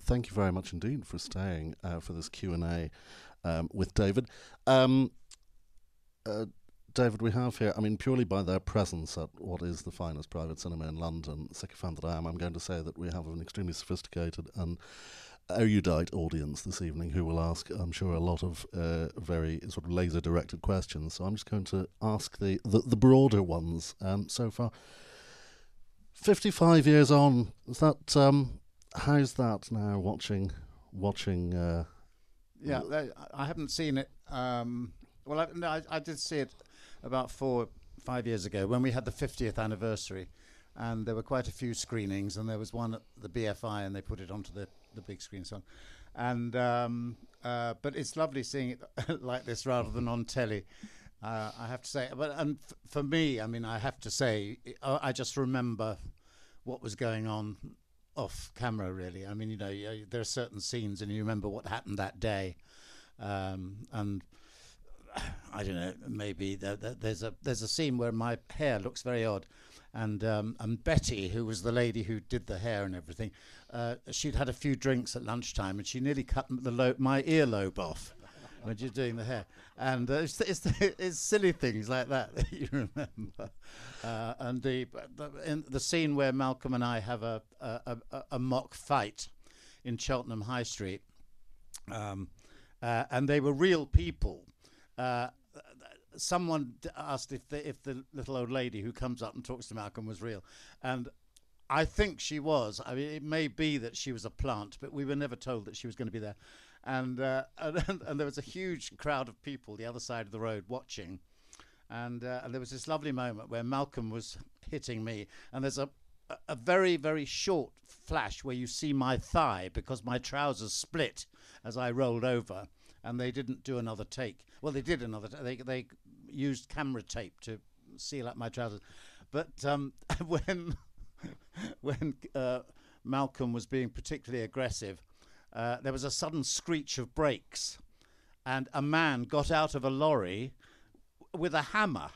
thank you very much indeed for staying for this Q&A with David. Um, David, we have here, I mean, purely by their presence at what is the finest private cinema in London, sycophant that I am, I'm going to say that we have an extremely sophisticated and erudite audience this evening who will ask, I'm sure, a lot of very sort of laser-directed questions. So I'm just going to ask the broader ones so far. 55 years on, is that how's that now? Watching. Yeah, I haven't seen it. Well, I did see it about 4 or 5 years ago when we had the 50th anniversary, and there were quite a few screenings, and there was one at the BFI, and they put it onto the big screen song, and but it's lovely seeing it like this rather than on telly. I have to say, for me, I mean, I have to say, I just remember what was going on off camera, really. I mean, there are certain scenes and you remember what happened that day, and I don't know, maybe there's a scene where my hair looks very odd, and Betty, who was the lady who did the hair and everything, she'd had a few drinks at lunchtime and she nearly cut my earlobe off when you're doing the hair, and it's silly things like that that you remember, and in the scene where Malcolm and I have a mock fight in Cheltenham High Street, and they were real people. Someone asked if the little old lady who comes up and talks to Malcolm was real, and I think she was. I mean, it may be that she was a plant, but we were never told that she was going to be there. And there was a huge crowd of people the other side of the road watching, and there was this lovely moment where Malcolm was hitting me, and there's a very, very short flash where you see my thigh because my trousers split as I rolled over, and they didn't do another take. Well, they did another. They used camera tape to seal up my trousers, but when Malcolm was being particularly aggressive, there was a sudden screech of brakes, and a man got out of a lorry with a hammer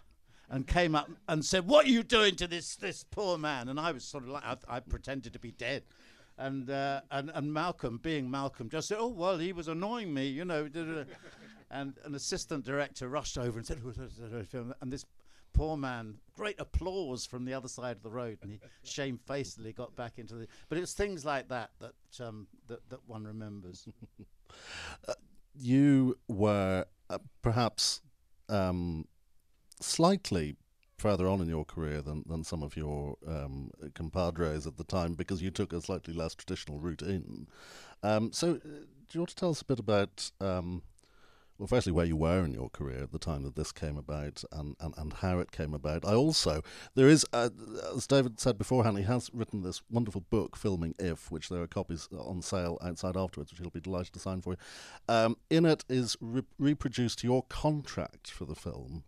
and came up and said, "What are you doing to this poor man?" And I was sort of like, I pretended to be dead. And Malcolm, being Malcolm, just said, "Oh, well, he was annoying me, you know." And an assistant director rushed over and said, and this poor man, great applause from the other side of the road, and he shamefacedly got back into the. But it's things like that one remembers. You were perhaps slightly further on in your career than some of your compadres at the time, because you took a slightly less traditional route in. So, do you want to tell us a bit about? Well, firstly, where you were in your career at the time that this came about, and how it came about. There is, as David said beforehand, he has written this wonderful book, Filming If, which there are copies on sale outside afterwards, which he'll be delighted to sign for you. In it is reproduced your contract for the film,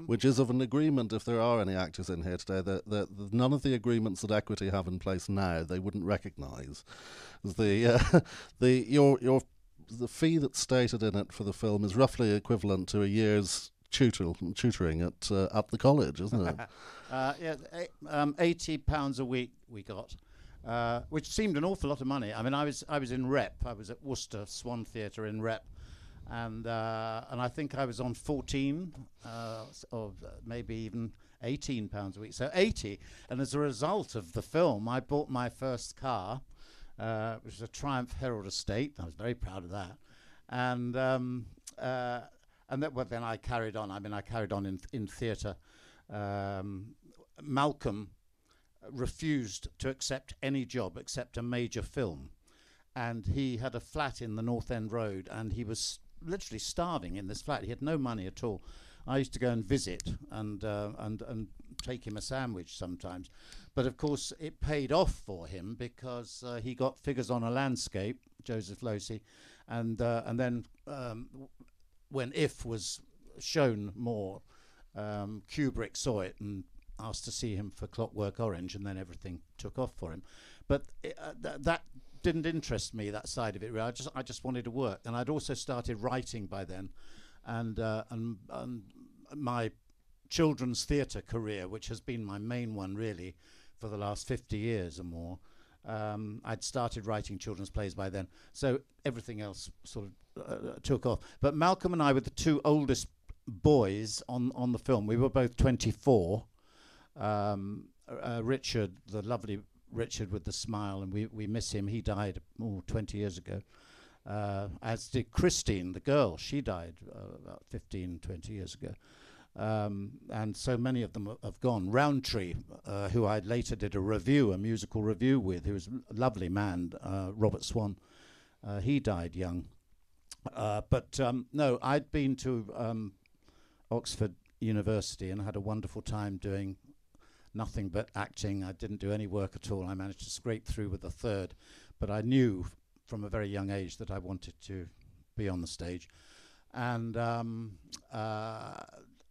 which is of an agreement, if there are any actors in here today, that none of the agreements that Equity have in place now, they wouldn't recognise. The fee that's stated in it for the film is roughly equivalent to a year's tutoring at the college, isn't it? Yeah, £80 a week we got, which seemed an awful lot of money. I mean, I was in Rep. I was at Worcester Swan Theatre in Rep, and I think I was on 14 or maybe even £18 a week. So 80, and as a result of the film, I bought my first car. Which was a Triumph Herald Estate. I was very proud of that, and then I carried on. I mean, I carried on in theatre. Malcolm refused to accept any job except a major film, and he had a flat in the North End Road, and he was literally starving in this flat. He had no money at all. I used to go and visit and take him a sandwich sometimes. But of course, it paid off for him because he got figures on a landscape, Joseph Losey, and then when If was shown more, Kubrick saw it and asked to see him for Clockwork Orange, and then everything took off for him. But that didn't interest me, that side of it. Really. I just wanted to work, and I'd also started writing by then, and my children's theatre career, which has been my main one really for the last 50 years or more, I'd started writing children's plays by then, so everything else sort of took off. But Malcolm and I were the two oldest boys on the film. We were both 24. Richard, the lovely Richard with the smile, and we miss him. He died 20 years ago. As did Christine, the girl. She died about 15, 20 years ago. And so many of them have gone. Roundtree, who I later did a musical review with, who was a lovely man, Robert Swan, he died young. But no, I'd been to Oxford University and had a wonderful time doing nothing but acting. I didn't do any work at all. I managed to scrape through with a third, but I knew from a very young age that I wanted to be on the stage. And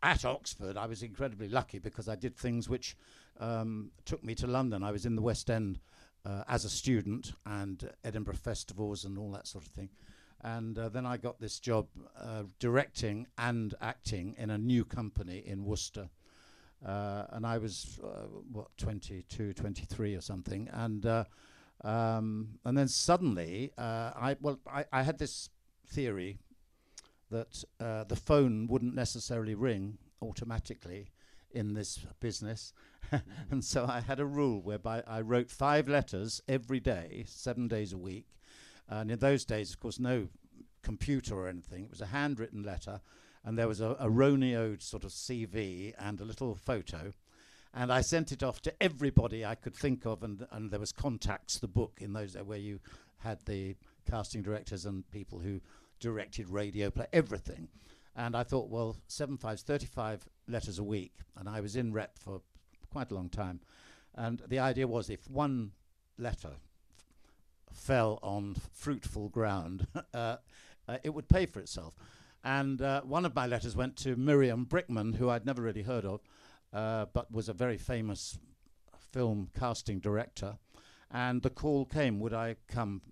at Oxford, I was incredibly lucky because I did things which took me to London. I was in the West End as a student and Edinburgh festivals and all that sort of thing. And then I got this job directing and acting in a new company in Worcester. And I was, 22, 23 or something. And then suddenly, I had this theory that the phone wouldn't necessarily ring automatically in this business. And so I had a rule whereby I wrote 5 letters every day, 7 days a week. And in those days, of course, no computer or anything. It was a handwritten letter, and there was a Roneoed sort of CV and a little photo. And I sent it off to everybody I could think of, and there was Contacts, the book in those days where you had the casting directors and people who directed radio play, everything. And I thought, well, 7/5's 35 letters a week, and I was in rep for quite a long time. And the idea was if one letter fell on fruitful ground, it would pay for itself. And one of my letters went to Miriam Brickman, who I'd never really heard of, but was a very famous film casting director. And the call came, would I come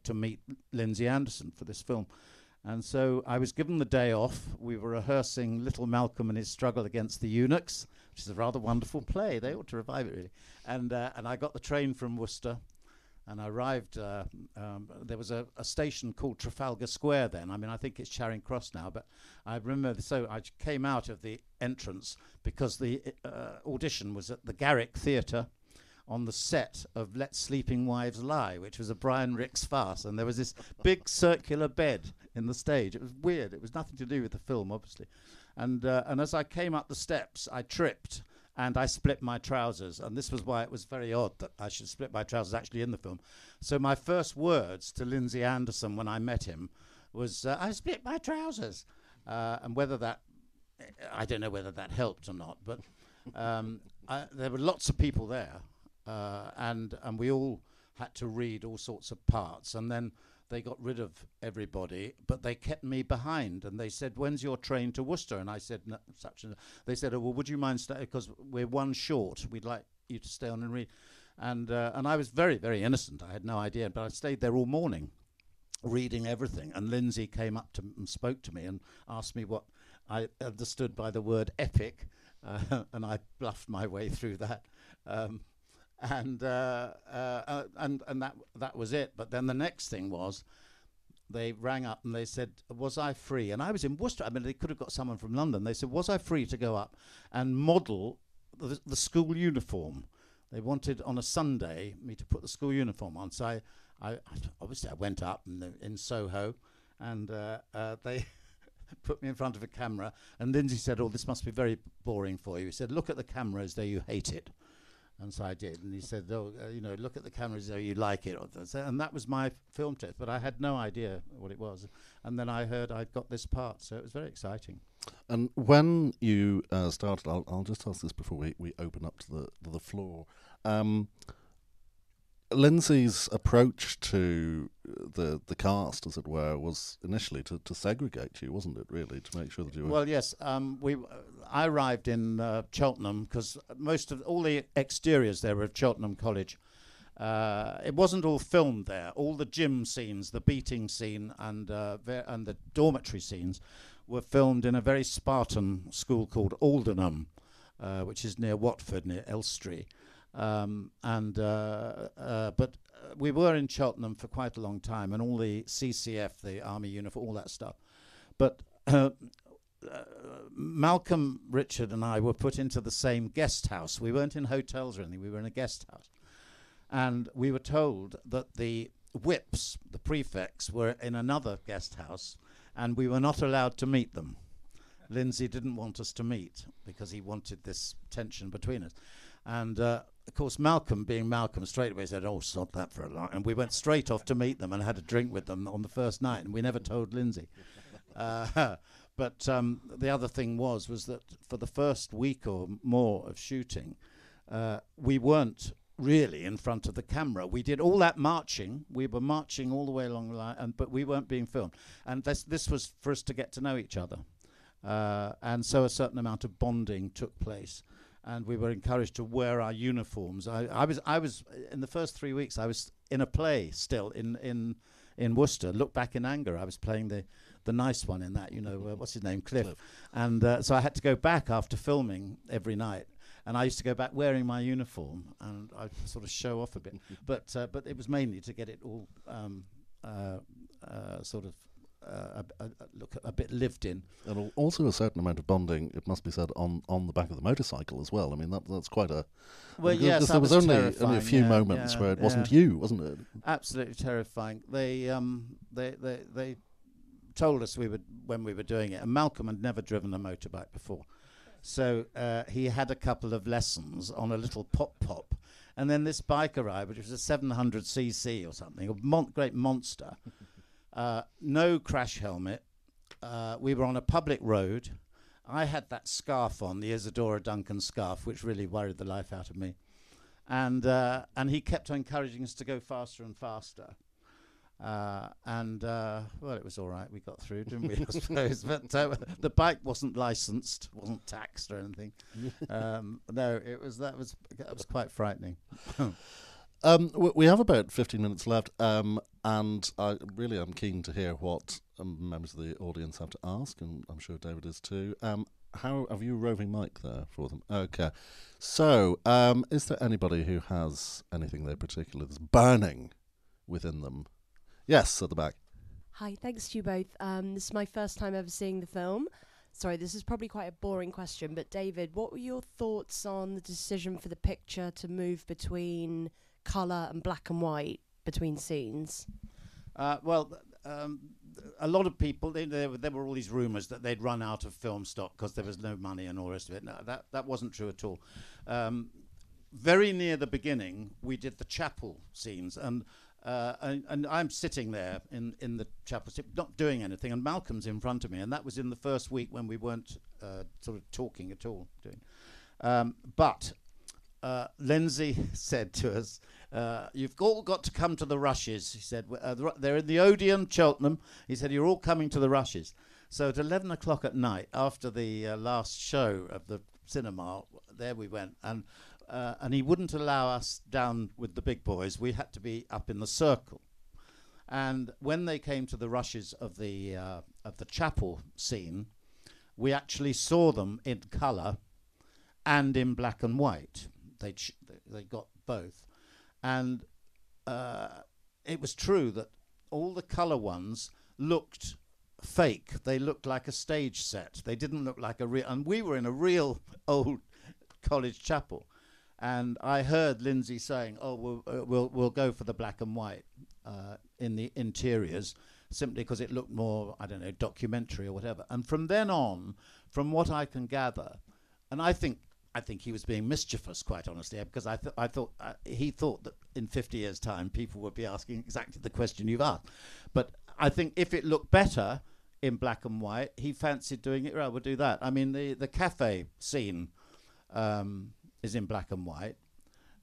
to meet Lindsay Anderson for this film? And so I was given the day off. We were rehearsing Little Malcolm and His Struggle Against the Eunuchs, which is a rather wonderful play. They ought to revive it, really. And I got the train from Worcester, and I arrived. There was a station called Trafalgar Square then. I mean, I think it's Charing Cross now, but I remember. So I came out of the entrance because the audition was at the Garrick Theatre on the set of Let Sleeping Wives Lie, which was a Brian Rix farce, and there was this big circular bed in the stage. It was weird. It was nothing to do with the film, obviously. And as I came up the steps, I tripped and I split my trousers. And this was why it was very odd that I should split my trousers actually in the film. So my first words to Lindsay Anderson when I met him was, I split my trousers. And whether that, I don't know whether that helped or not, but there were lots of people there. And we all had to read all sorts of parts, and then they got rid of everybody, but they kept me behind, and they said, when's your train to Worcester? And I said, no, they said, oh, well, would you mind staying, because we're one short, we'd like you to stay on and read. And I was very, very innocent, I had no idea, but I stayed there all morning reading everything, and Lindsay came up to and spoke to me and asked me what I understood by the word epic, and I bluffed my way through that. And that was it. But then the next thing was, they rang up and they said, was I free? And I was in Worcester. I mean, they could have got someone from London. They said, was I free to go up and model the school uniform? They wanted on a Sunday me to put the school uniform on. So I obviously I went up in Soho, and they put me in front of a camera. And Lindsay said, oh, this must be very boring for you. He said, look at the camera as though you hate it. And so I did, and he said, "Oh, look at the camera as though you like it." And that was my film test, but I had no idea what it was. And then I heard I'd got this part, so it was very exciting. And when you started, I'll just ask this before we open up to the floor. Lindsay's approach to the cast, as it were, was initially to segregate you, wasn't it? Really, to make sure that you were. Well, yes. I arrived in Cheltenham because all the exteriors there were of Cheltenham College. It wasn't all filmed there. All the gym scenes, the beating scene, and the dormitory scenes were filmed in a very Spartan school called Aldenham, which is near Watford, near Elstree. But we were in Cheltenham for quite a long time, and all the CCF, the Army uniform, all that stuff. But Malcolm, Richard, and I were put into the same guest house. We weren't in hotels or anything. We were in a guest house. And we were told that the whips, the prefects, were in another guest house, and we were not allowed to meet them. Lindsay didn't want us to meet because he wanted this tension between us. And, of course, Malcolm, being Malcolm, straight away said, oh, sod that for a lot. And we went straight off to meet them and had a drink with them on the first night, and we never told Lindsay. But the other thing was that for the first week or more of shooting, we weren't really in front of the camera. We did all that marching. We were marching all the way along the line, but we weren't being filmed. And this was for us to get to know each other. And so a certain amount of bonding took place. And we were encouraged to wear our uniforms. I was in the first 3 weeks, I was in a play still in Worcester. Look Back in Anger. I was playing the nice one in that, what's his name, Cliff. And so I had to go back after filming every night. And I used to go back wearing my uniform, and I'd sort of show off a bit. But it was mainly to get it all look a bit lived in. And also a certain amount of bonding, it must be said, on the back of the motorcycle as well. I mean, that's quite a... Well, yes, there was only a few moments yeah, where it wasn't you, wasn't it? Absolutely terrifying. They told us when we were doing it, and Malcolm had never driven a motorbike before. So he had a couple of lessons on a little pop, and then this bike arrived, which was a 700cc or something, a great monster. No crash helmet. We were on a public road. I had that scarf on, the Isadora Duncan scarf, which really worried the life out of me. And he kept encouraging us to go faster and faster. Well, it was all right. We got through, didn't we? I suppose. But the bike wasn't licensed, wasn't taxed or anything. No, that was quite frightening. We have about 15 minutes left, and I really am keen to hear what members of the audience have to ask, and I'm sure David is too. How have you a roving mic there for them? Okay. So, is there anybody who has anything they particularly that's burning within them? Yes, at the back. Hi, thanks to you both. This is my first time ever seeing the film. Sorry, this is probably quite a boring question, but David, what were your thoughts on the decision for the picture to move between colour and black and white between scenes? A lot of people, there were all these rumours that they'd run out of film stock because there was no money and all the rest of it. No, that wasn't true at all. Very near the beginning, we did the chapel scenes, and I'm sitting there in the chapel, not doing anything, and Malcolm's in front of me, and that was in the first week when we weren't sort of talking at all. But Lindsay said to us, you've all got to come to the rushes. He said, they're in the Odeon, Cheltenham. He said, you're all coming to the rushes. So at 11 o'clock at night, after the last show of the cinema, there we went, and he wouldn't allow us down with the big boys. We had to be up in the circle. And when they came to the rushes of the chapel scene, we actually saw them in colour and in black and white. They got both. And it was true that all the colour ones looked fake. They looked like a stage set. They didn't look like a real... And we were in a real old college chapel. And I heard Lindsay saying, "Oh, we'll go for the black and white in the interiors, simply because it looked more, I don't know, documentary or whatever." And from then on, from what I can gather, and I think he was being mischievous, quite honestly, because he thought that in 50 years' time people would be asking exactly the question you've asked. But I think if it looked better in black and white, he fancied doing it. Right, we'll do that. I mean, the cafe scene. Is in black and white,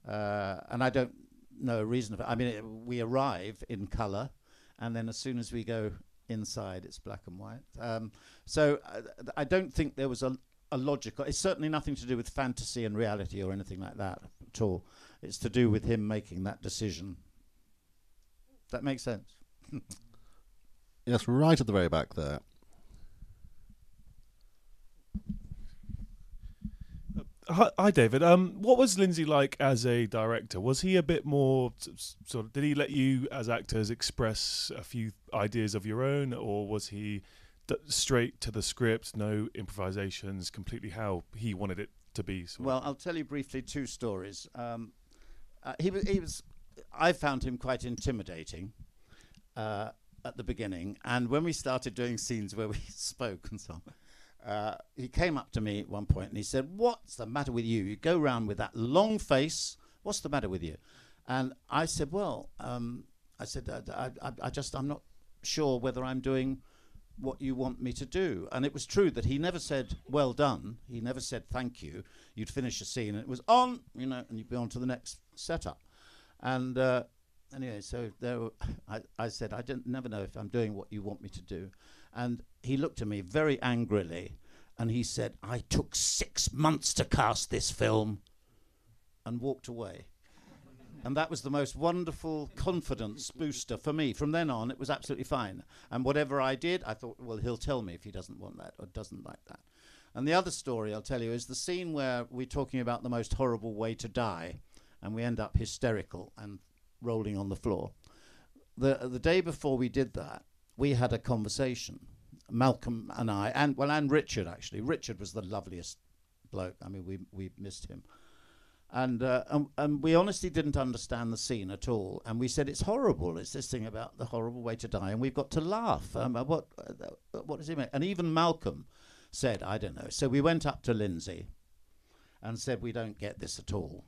and I don't know a reason for it. I mean, we arrive in colour, and then as soon as we go inside, it's black and white. So I don't think there was a logical... It's certainly nothing to do with fantasy and reality or anything like that at all. It's to do with him making that decision. Does that make sense? Yes, right at the very back there. Hi, David. What was Lindsay like as a director? Was he a bit more sort of? Did he let you, as actors, express a few ideas of your own, or was he straight to the script, no improvisations, completely how he wanted it to be? Well, I'll tell you briefly 2 stories. He was. I found him quite intimidating at the beginning, and when we started doing scenes where we spoke and so on. He came up to me at one point and he said, "What's the matter with you? You go round with that long face. What's the matter with you?" And I said, "Well, I'm not sure whether I'm doing what you want me to do." And it was true that he never said, "Well done." He never said, "Thank you." You'd finish a scene and it was on, and you'd be on to the next setup. And anyway, so I said, "I never know if I'm doing what you want me to do." And he looked at me very angrily and he said, "I took 6 months to cast this film," and walked away. And that was the most wonderful confidence booster for me. From then on, it was absolutely fine. And whatever I did, I thought, well, he'll tell me if he doesn't want that or doesn't like that. And the other story I'll tell you is the scene where we're talking about the most horrible way to die, and we end up hysterical and rolling on the floor. The day before we did that, we had a conversation, Malcolm and I, and Richard, actually. Richard was the loveliest bloke. I mean, we missed him. And we honestly didn't understand the scene at all. And we said, it's horrible. It's this thing about the horrible way to die, and we've got to laugh. What does he mean? And even Malcolm said, I don't know. So we went up to Lindsay and said, we don't get this at all.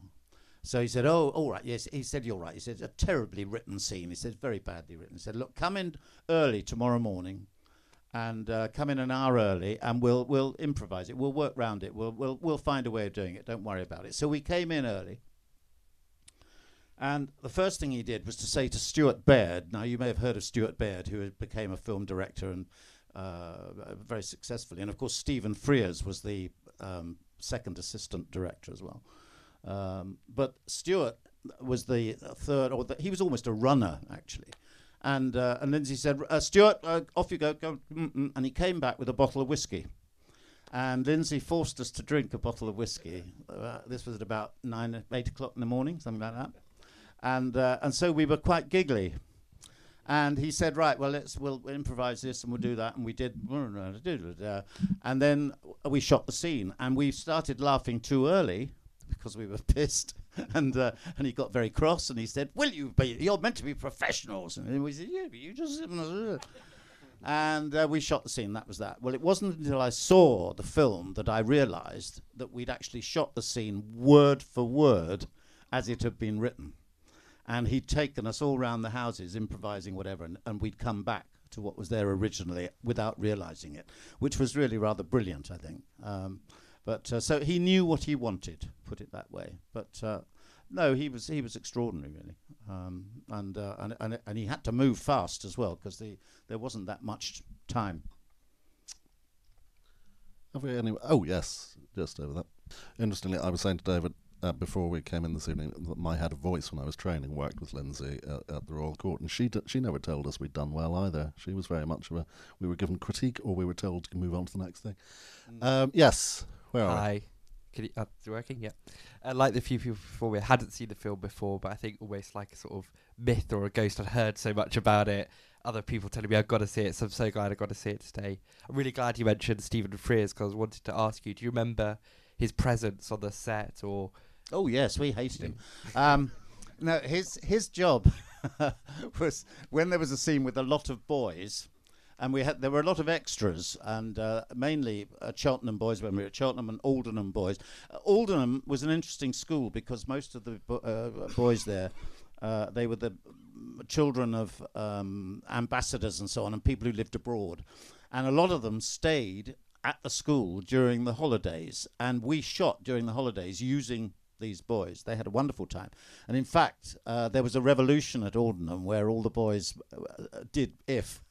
So he said, oh, all right, yes. He said, you're right. He said, a terribly written scene. He said, very badly written. He said, look, come in early tomorrow morning and come in an hour early and we'll improvise it. We'll work round it. We'll find a way of doing it. Don't worry about it. So we came in early. And the first thing he did was to say to Stuart Baird, now you may have heard of Stuart Baird, who became a film director and very successfully. And of course, Stephen Frears was the second assistant director as well. But Stuart was the third, he was almost a runner, actually. And Lindsay said, Stuart, off you go. And he came back with a bottle of whiskey. And Lindsay forced us to drink a bottle of whiskey. This was at about 8 o'clock in the morning, something like that. And so we were quite giggly. And he said, right, well, we'll improvise this and we'll do that. And we did. And then we shot the scene. And we started laughing too early, because we were pissed, and he got very cross, and he said, you're meant to be professionals. And we said, yeah, but you just... And we shot the scene, that was that. Well, it wasn't until I saw the film that I realised that we'd actually shot the scene word for word as it had been written. And he'd taken us all round the houses, improvising whatever, and we'd come back to what was there originally without realising it, which was really rather brilliant, I think. But so he knew what he wanted, put it that way. But no, he was extraordinary, really, and he had to move fast as well because there wasn't that much time. Have we any? Oh yes, just over that. Interestingly, I was saying to David before we came in this evening that my head of voice when I was training worked with Lindsay at the Royal Court, and she never told us we'd done well either. She was very much of we were given critique or we were told to move on to the next thing. Yes. Where are Hi. Can you, is it working? Yeah. Like the few people before me, I hadn't seen the film before, but I think almost like a sort of myth or a ghost. I'd heard so much about it. Other people telling me I've got to see it, so I'm so glad I got to see it today. I'm really glad you mentioned Stephen Frears because I wanted to ask you, do you remember his presence on the set? Or? Oh, yes, we hated him. No, his job was when there was a scene with a lot of boys. And there were a lot of extras, and mainly Cheltenham boys when we were at Cheltenham, and Aldenham boys. Aldenham was an interesting school because most of the boys there, they were the children of ambassadors and so on, and people who lived abroad. And a lot of them stayed at the school during the holidays, and we shot during the holidays using these boys. They had a wonderful time. And in fact, there was a revolution at Aldenham where all the boys did IF.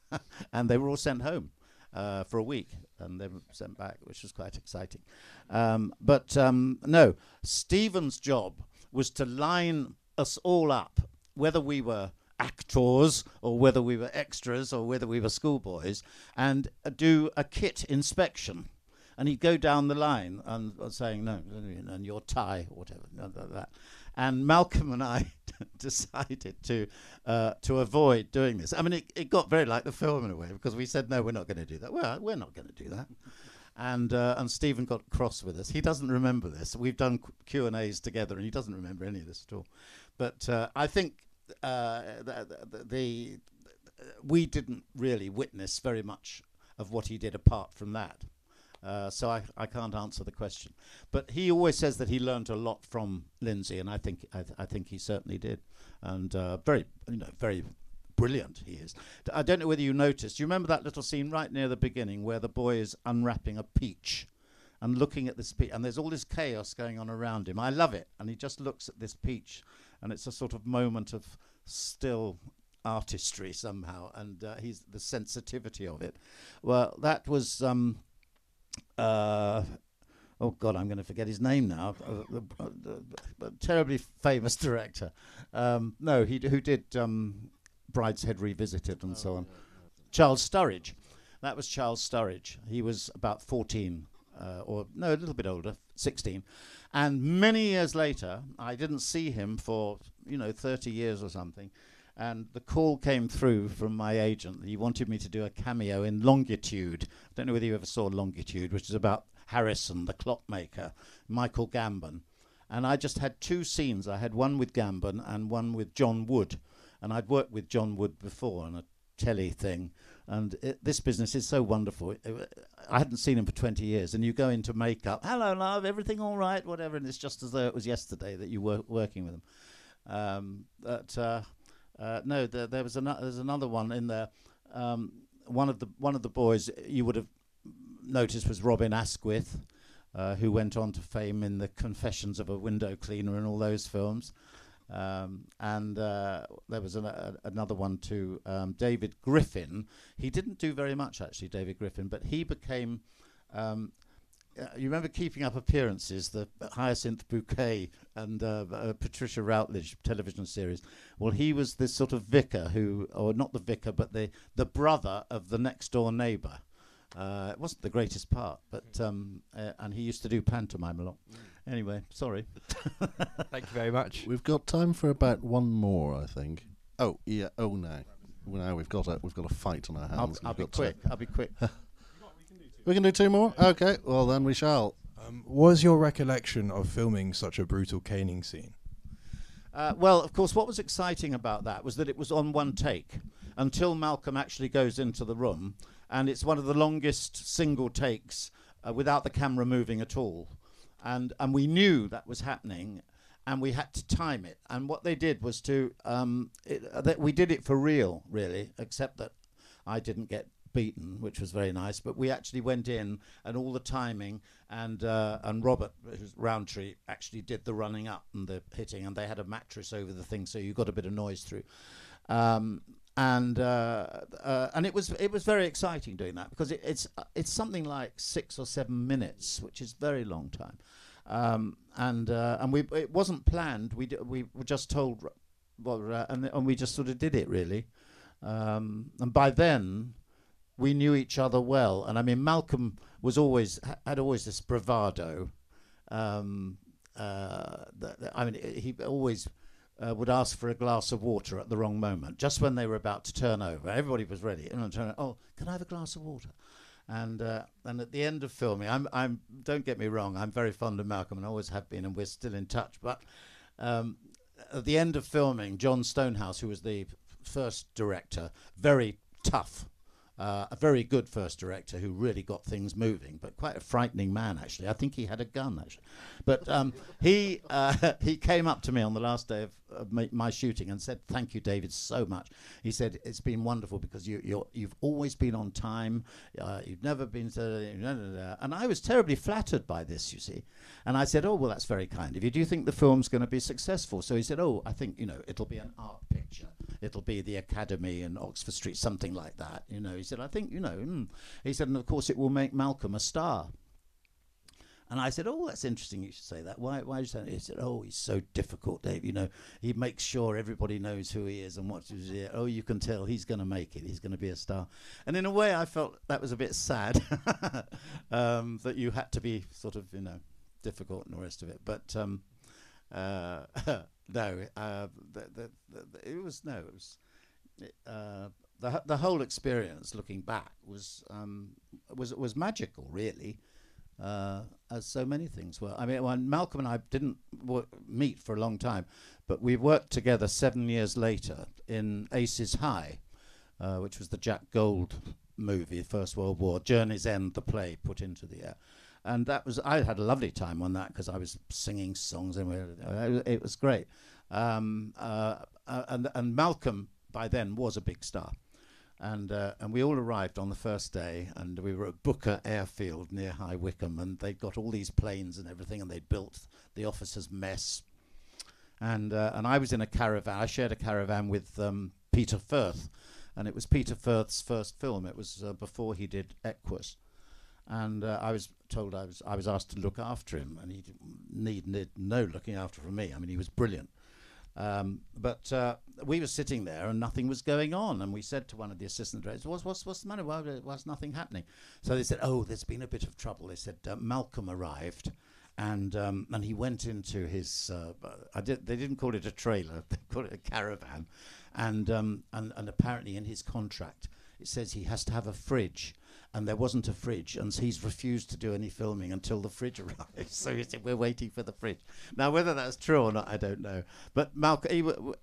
And they were all sent home for a week, and they were sent back, which was quite exciting. But no, Stephen's job was to line us all up, whether we were actors or whether we were extras or whether we were schoolboys, and do a kit inspection. And he'd go down the line and saying, no, and your tie, or whatever, that. And Malcolm and I decided to avoid doing this. I mean, it got very like the film in a way, because we said, no, we're not going to do that. Well, we're not going to do that. And Stephen got cross with us. He doesn't remember this. We've done Q&As together, and he doesn't remember any of this at all. But I think we didn't really witness very much of what he did apart from that. So I can't answer the question. But he always says that he learned a lot from Lindsay, and I think he certainly did. And very brilliant he is. I don't know whether you noticed. Do you remember that little scene right near the beginning where the boy is unwrapping a peach and looking at this peach, and there's all this chaos going on around him? I love it. And he just looks at this peach, and it's a sort of moment of still artistry somehow, and he's the sensitivity of it. Well, that was oh God, I'm going to forget his name now. A terribly famous director. No, who did Brideshead Revisited and so on. Charles Sturridge. That was Charles Sturridge. He was about 14, or no, a little bit older, 16. And many years later, I didn't see him for 30 years or something. And the call came through from my agent. He wanted me to do a cameo in Longitude. I don't know whether you ever saw Longitude, which is about Harrison, the clockmaker, Michael Gambon. And I just had 2 scenes. I had one with Gambon and one with John Wood. And I'd worked with John Wood before on a telly thing. And this business is so wonderful. I hadn't seen him for 20 years. And you go into makeup, hello, love, everything all right, whatever. And it's just as though it was yesterday that you were working with him. No, there's another one in there. One of the boys you would have noticed was Robin Asquith, who went on to fame in The Confessions of a Window Cleaner and all those films. And there was another one too, David Griffin. He didn't do very much actually, David Griffin, but he became. You remember Keeping Up Appearances, the Hyacinth Bouquet and Patricia Routledge television series? Well, he was this sort of vicar or not the vicar, but the brother of the next door neighbour. It wasn't the greatest part, but and he used to do pantomime a lot. Anyway, sorry. Thank you very much. We've got time for about one more, I think. Oh yeah. Oh no. Now we've got a fight on our hands. I'll be quick. We can do 2 more? Okay, well then we shall. What was your recollection of filming such a brutal caning scene? Well, of course, what was exciting about that was that it was on one take until Malcolm actually goes into the room, and it's one of the longest single takes without the camera moving at all. And we knew that was happening, and we had to time it. And what they did was we did it for real, really, except that I didn't get beaten, which was very nice, but we actually went in and all the timing, and Robert Roundtree actually did the running up and the hitting, and they had a mattress over the thing, so you got a bit of noise through, and it was very exciting doing that, because it's something like 6 or 7 minutes, which is a very long time, and it wasn't planned. We were just told, and we just sort of did it really, and by then we knew each other well. And I mean, Malcolm had always this bravado. I mean, he always would ask for a glass of water at the wrong moment, just when they were about to turn over. Everybody was ready. And oh, can I have a glass of water? And at the end of filming, I'm don't get me wrong, I'm very fond of Malcolm and always have been, and we're still in touch. But at the end of filming, John Stonehouse, who was the first director, very tough. A very good first director who really got things moving, but quite a frightening man, actually. I think he had a gun, actually. But he came up to me on the last day of my shooting and said, "Thank you, David, so much." He said, "It's been wonderful because you've always been on time. You've never been to..." And I was terribly flattered by this, you see. And I said, "Oh, well, that's very kind of you. Do you think the film's going to be successful?" So he said, "Oh, I think, it'll be an art picture. It'll be the Academy in Oxford Street, something like that." He said, "I think, he said, and of course it will make Malcolm a star." And I said, "Oh, that's interesting. You should say that. Why do you say that?" He said, "Oh, he's so difficult, Dave. You know, he makes sure everybody knows who he is and what he's here. Oh, you can tell he's going to make it. He's going to be a star." And in a way, I felt that was a bit sad that you had to be sort of, you know, difficult and the rest of it. But no, it was the whole experience. Looking back, was magical, really. As so many things were. I mean, when Malcolm and I didn't meet for a long time, but we worked together 7 years later in Aces High, which was the Jack Gold movie, First World War, Journey's End, the play put into the air. And that was, I had a lovely time on that because I was singing songs and it was great. And Malcolm by then was a big star. And we all arrived on the first day, and we were at Booker Airfield near High Wycombe, and they'd got all these planes and everything, and they'd built the officers' mess. And I was in a caravan. I shared a caravan with Peter Firth, and it was Peter Firth's first film. It was before he did Equus. And I was told I was asked to look after him, and he needed no looking after from me. I mean, he was brilliant. But we were sitting there and nothing was going on, and we said to one of the assistant directors, what's the matter? Why was nothing happening? So they said, "Oh, there's been a bit of trouble." They said Malcolm arrived, and he went into his they didn't call it a trailer, they called it a caravan, and apparently in his contract it says he has to have a fridge. And there wasn't a fridge, and he's refused to do any filming until the fridge arrives. So he said, "We're waiting for the fridge." Now, whether that's true or not, I don't know. But Malcolm,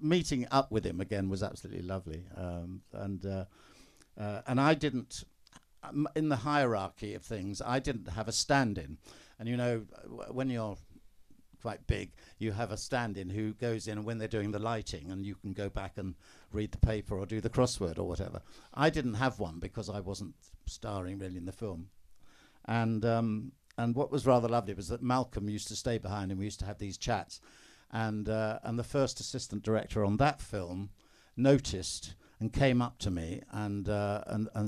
meeting up with him again was absolutely lovely. And I didn't, in the hierarchy of things, I didn't have a stand-in. And you know, when you're quite big, you have a stand-in who goes in when they're doing the lighting, and you can go back and read the paper or do the crossword or whatever. I didn't have one because I wasn't starring really in the film. And what was rather lovely was that Malcolm used to stay behind, and we used to have these chats. And the first assistant director on that film noticed and came up to me and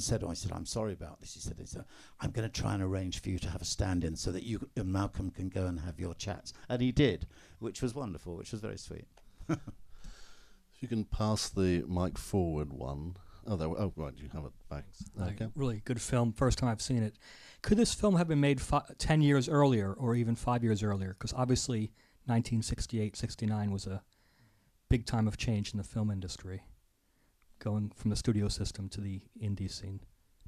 said, "Oh," I said, "I'm sorry about this." He said, "I'm going to try and arrange for you to have a stand-in so that you and Malcolm can go and have your chats." And he did, which was wonderful, which was very sweet. If you can pass the mic forward one. Oh, right, you have it back. Okay. Really good film. First time I've seen it. Could this film have been made 10 years earlier or even 5 years earlier? Because obviously 1968, 69 was a big time of change in the film industry, going from the studio system to the indie scene.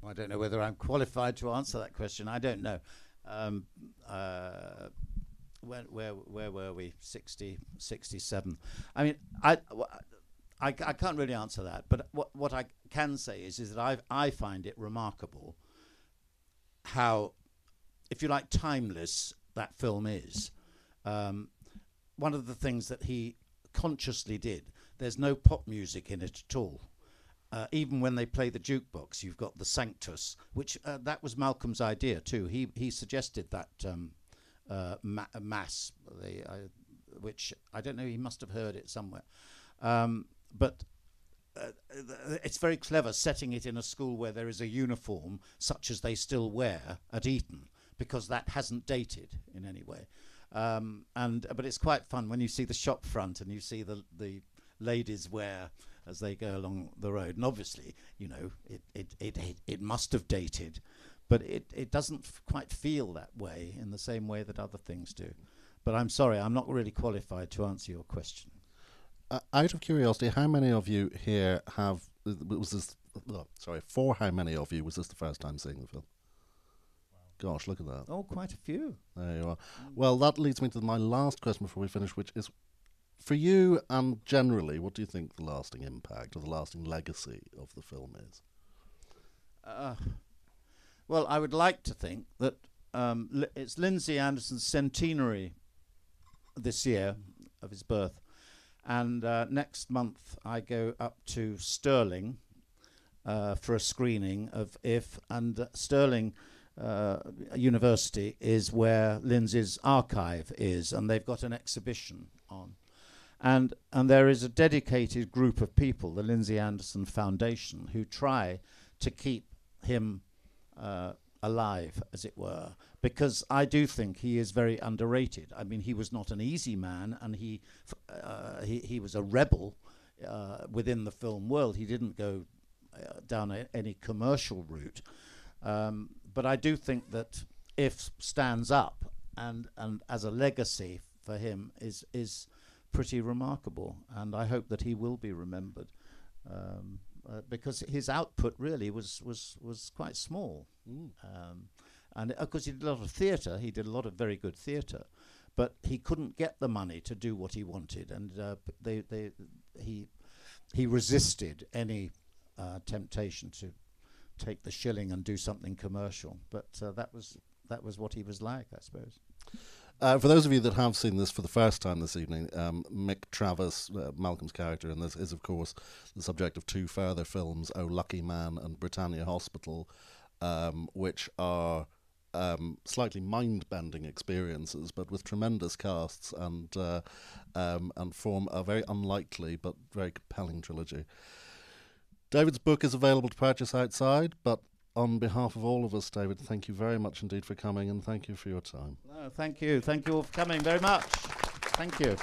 I don't know whether I'm qualified to answer that question. I don't know. Where were we? 60, 67. I mean, I can't really answer that. But what I can say is that I find it remarkable how, if you like, timeless that film is. One of the things that he consciously did, there's no pop music in it at all. Even when they play the jukebox, you've got the Sanctus, which that was Malcolm's idea too. He suggested that mass, which I don't know, he must have heard it somewhere. But it's very clever setting it in a school where there is a uniform such as they still wear at Eton, because that hasn't dated in any way. But it's quite fun when you see the shop front and you see the ladies wear as they go along the road, and obviously, you know, it must have dated, but it doesn't quite feel that way in the same way that other things do. But I'm sorry, I'm not really qualified to answer your question. Out of curiosity, how many of you here have for how many of you was this the first time seeing the film? Wow. Gosh, look at that. Oh, quite a few. There you are. Well, that leads me to my last question before we finish, which is, for you and generally, what do you think the lasting impact or the lasting legacy of the film is? Well, I would like to think that it's Lindsay Anderson's centenary this year of his birth. And next month I go up to Stirling for a screening of If, and Stirling University is where Lindsay's archive is, and they've got an exhibition on. And there is a dedicated group of people, the Lindsay Anderson Foundation, who try to keep him alive, as it were, because I do think he is very underrated. I mean, he was not an easy man, and he was a rebel within the film world. He didn't go down any commercial route, but I do think that If stands up and as a legacy for him is pretty remarkable, and I hope that he will be remembered. Because his output really was quite small. And of course he did a lot of theatre, he did a lot of very good theatre, but he couldn't get the money to do what he wanted, and he resisted any temptation to take the shilling and do something commercial. But that was what he was like, I suppose. For those of you that have seen this for the first time this evening, Mick Travis, Malcolm's character in this, is of course the subject of two further films, Oh Lucky Man and Britannia Hospital, which are slightly mind-bending experiences, but with tremendous casts, and form a very unlikely but very compelling trilogy. David's book is available to purchase outside, but on behalf of all of us, David, thank you very much indeed for coming, and thank you for your time. No, thank you. Thank you all for coming very much. Thank you.